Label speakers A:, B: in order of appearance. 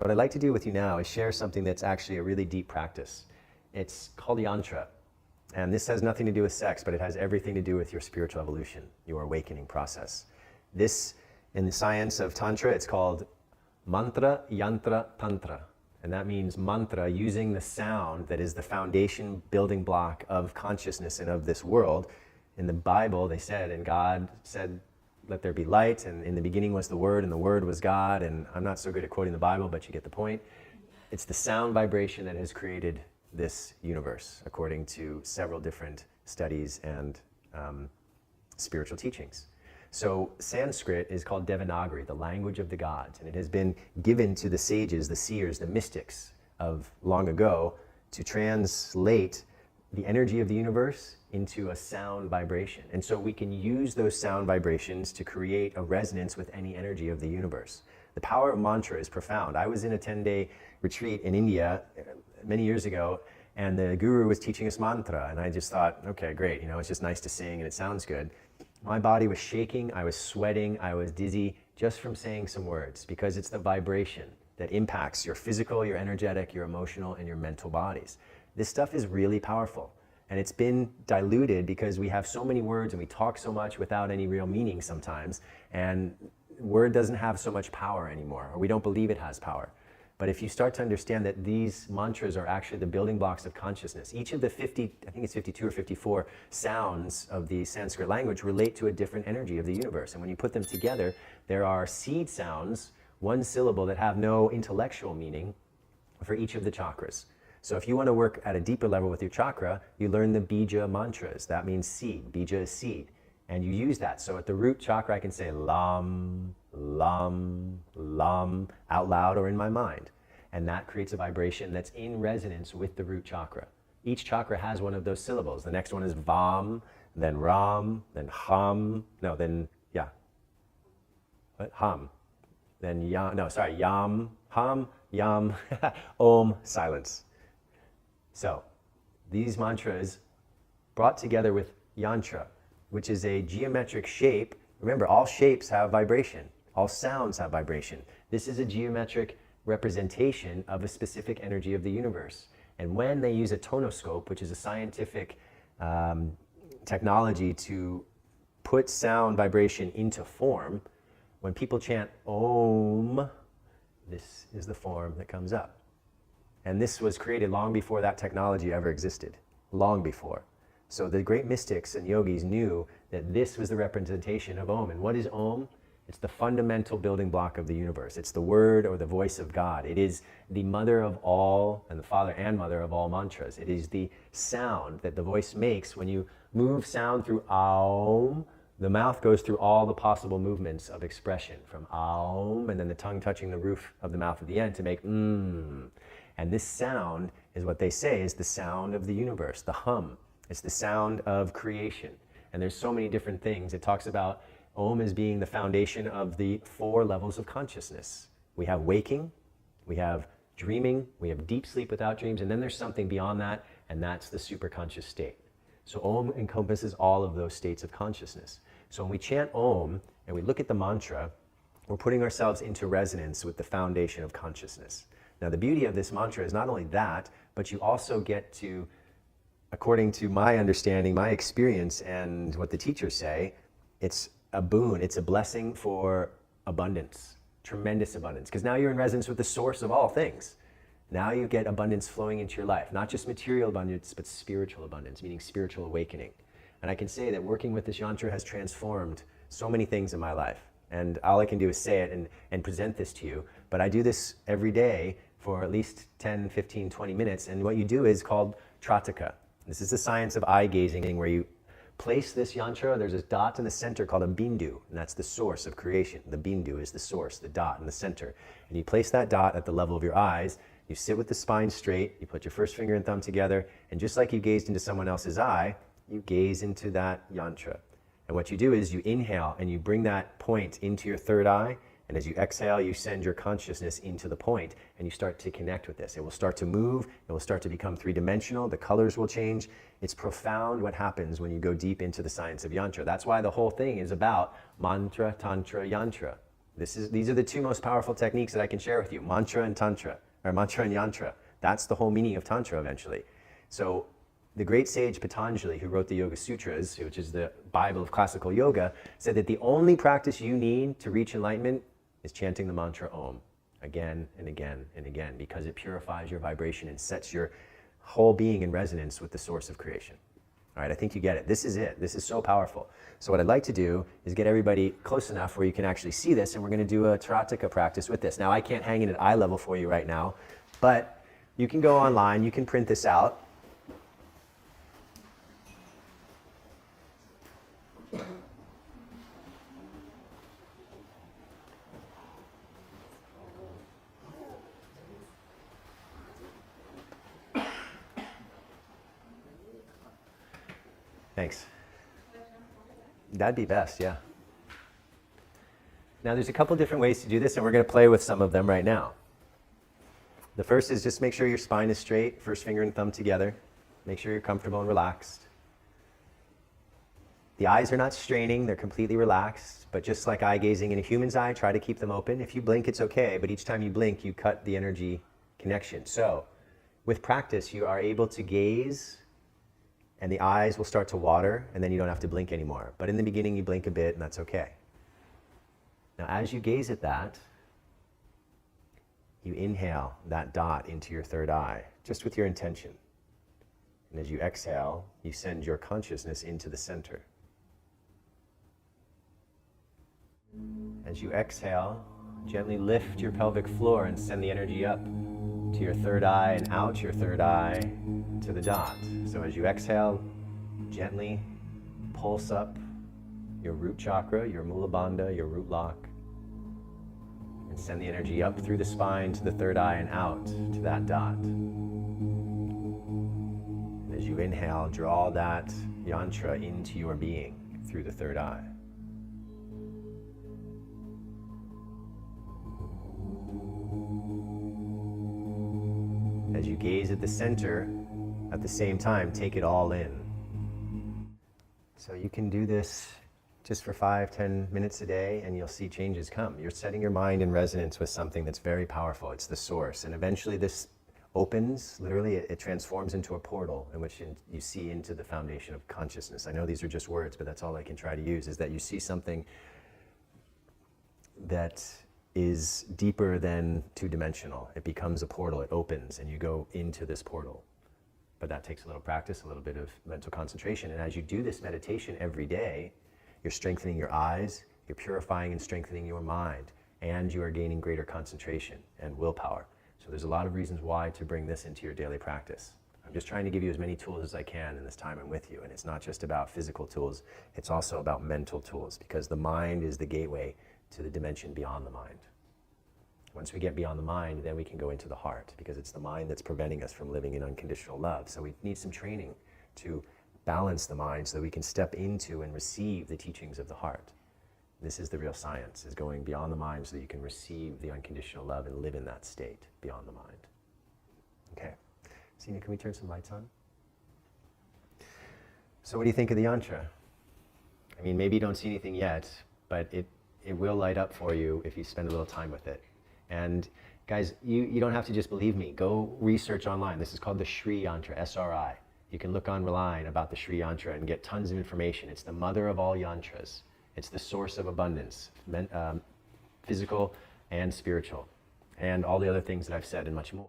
A: What I'd like to do with you now is share something that's actually a really deep practice. It's called Yantra. And this has nothing to do with sex, but it has everything to do with your spiritual evolution, your awakening process. This, in the science of Tantra, it's called Mantra Yantra Tantra. And that means mantra, using the sound that is the foundation building block of consciousness and of this world. In the Bible, they said, and God said, let there be light, and in the beginning was the Word, and the Word was God, and I'm not so good at quoting the Bible, but you get the point. It's the sound vibration that has created this universe, according to several different studies and spiritual teachings. So Sanskrit is called Devanagari, the language of the gods, and it has been given to the sages, the seers, the mystics of long ago to translate the energy of the universe into a sound vibration. And so we can use those sound vibrations to create a resonance with any energy of the universe. The power of mantra is profound. I was in a 10-day retreat in India many years ago, and the guru was teaching us mantra, and I just thought, okay, great, it's just nice to sing and it sounds good. My body was shaking, I was sweating, I was dizzy just from saying some words, because it's the vibration that impacts your physical, your energetic, your emotional, and your mental bodies. This stuff is really powerful, and it's been diluted because we have so many words and we talk so much without any real meaning sometimes, and word doesn't have so much power anymore, or we don't believe it has power. But if you start to understand that these mantras are actually the building blocks of consciousness, each of the 50, I think it's 52 or 54 sounds of the Sanskrit language relate to a different energy of the universe. And when you put them together, there are seed sounds, one syllable, that have no intellectual meaning for each of the chakras. So if you want to work at a deeper level with your chakra, you learn the bija mantras. That means seed. Bija is seed. And you use that. So at the root chakra, I can say lam, lam, lam, out loud or in my mind. And that creates a vibration that's in resonance with the root chakra. Each chakra has one of those syllables. The next one is vam, then ram, then ham, no, then, yeah. What? Ham. Then yam, no, sorry, yam, ham, yam, om, silence. So these mantras brought together with yantra, which is a geometric shape. Remember, all shapes have vibration. All sounds have vibration. This is a geometric representation of a specific energy of the universe. And when they use a tonoscope, which is a scientific technology to put sound vibration into form, when people chant Om, this is the form that comes up. And this was created long before that technology ever existed, long before. So the great mystics and yogis knew that this was the representation of Om. And what is Om? It's the fundamental building block of the universe. It's the word or the voice of God. It is the mother of all, and the father and mother of all mantras. It is the sound that the voice makes when you move sound through Aum. The mouth goes through all the possible movements of expression, from Aum, and then the tongue touching the roof of the mouth at the end to make And this sound is what they say is the sound of the universe, the hum. It's the sound of creation. And there's so many different things. It talks about Om as being the foundation of the 4 levels of consciousness. We have waking, we have dreaming, we have deep sleep without dreams, and then there's something beyond that, and that's the superconscious state. So Om encompasses all of those states of consciousness. So when we chant Om and we look at the mantra, we're putting ourselves into resonance with the foundation of consciousness. Now the beauty of this mantra is not only that, but you also get to, according to my understanding, my experience, and what the teachers say, it's a boon, it's a blessing for abundance, tremendous abundance, because now you're in resonance with the source of all things. Now you get abundance flowing into your life, not just material abundance, but spiritual abundance, meaning spiritual awakening. And I can say that working with this yantra has transformed so many things in my life. And all I can do is say it and present this to you. But I do this every day for at least 10, 15, 20 minutes. And what you do is called Trataka. This is the science of eye gazing, where you place this yantra. There's a dot in the center called a bindu, and that's the source of creation. The bindu is the source, the dot in the center. And you place that dot at the level of your eyes. You sit with the spine straight. You put your first finger and thumb together. And just like you gazed into someone else's eye, you gaze into that yantra. And what you do is you inhale and you bring that point into your third eye. And as you exhale, you send your consciousness into the point, and you start to connect with this. It will start to move. It will start to become three-dimensional. The colors will change. It's profound what happens when you go deep into the science of yantra. That's why the whole thing is about mantra, tantra, yantra. These are the two most powerful techniques that I can share with you, mantra and tantra, or mantra and yantra. That's the whole meaning of tantra eventually. So the great sage Patanjali, who wrote the Yoga Sutras, which is the Bible of classical yoga, said that the only practice you need to reach enlightenment is chanting the mantra Om again and again and again, because it purifies your vibration and sets your whole being in resonance with the source of creation. All right, I think you get it. This is it. This is so powerful. So what I'd like to do is get everybody close enough where you can actually see this, and we're going to do a Tarataka practice with this. Now, I can't hang it at eye level for you right now, but you can go online, you can print this out. Thanks. That'd be best, yeah. Now there's a couple different ways to do this, and we're going to play with some of them right now. The first is just make sure your spine is straight, first finger and thumb together. Make sure you're comfortable and relaxed. The eyes are not straining, they're completely relaxed, but just like eye gazing in a human's eye, try to keep them open. If you blink, it's okay, but each time you blink, you cut the energy connection. So with practice, you are able to gaze, and the eyes will start to water, and then you don't have to blink anymore. But in the beginning, you blink a bit, and that's okay. Now, as you gaze at that, you inhale that dot into your third eye, just with your intention. And as you exhale, you send your consciousness into the center. As you exhale, gently lift your pelvic floor and send the energy up to your third eye and out your third eye to the dot. So as you exhale, gently pulse up your root chakra, your mula bandha, your root lock, and send the energy up through the spine to the third eye and out to that dot. And as you inhale, draw that yantra into your being through the third eye. As you gaze at the center, at the same time, take it all in. So you can do this just for 5-10 minutes a day, and you'll see changes come. You're setting your mind in resonance with something that's very powerful. It's the source. And eventually this opens, literally it transforms into a portal in which you see into the foundation of consciousness. I know these are just words, but that's all I can try to use, is that you see something that is deeper than two-dimensional. It becomes a portal, it opens, and you go into this portal. But that takes a little practice, a little bit of mental concentration. And as you do this meditation every day, you're strengthening your eyes, you're purifying and strengthening your mind, and you are gaining greater concentration and willpower. So there's a lot of reasons why to bring this into your daily practice. I'm just trying to give you as many tools as I can in this time I'm with you. And it's not just about physical tools, it's also about mental tools, because the mind is the gateway to the dimension beyond the mind. Once we get beyond the mind, then we can go into the heart, because it's the mind that's preventing us from living in unconditional love. So we need some training to balance the mind so that we can step into and receive the teachings of the heart. This is the real science, is going beyond the mind so that you can receive the unconditional love and live in that state beyond the mind. Okay. Sina, can we turn some lights on? So what do you think of the yantra? I mean, maybe you don't see anything yet, but it will light up for you if you spend a little time with it. And guys, you don't have to just believe me. Go research online. This is called the Sri Yantra, S-R-I. You can look online about the Sri Yantra and get tons of information. It's the mother of all yantras. It's the source of abundance, physical and spiritual, and all the other things that I've said and much more.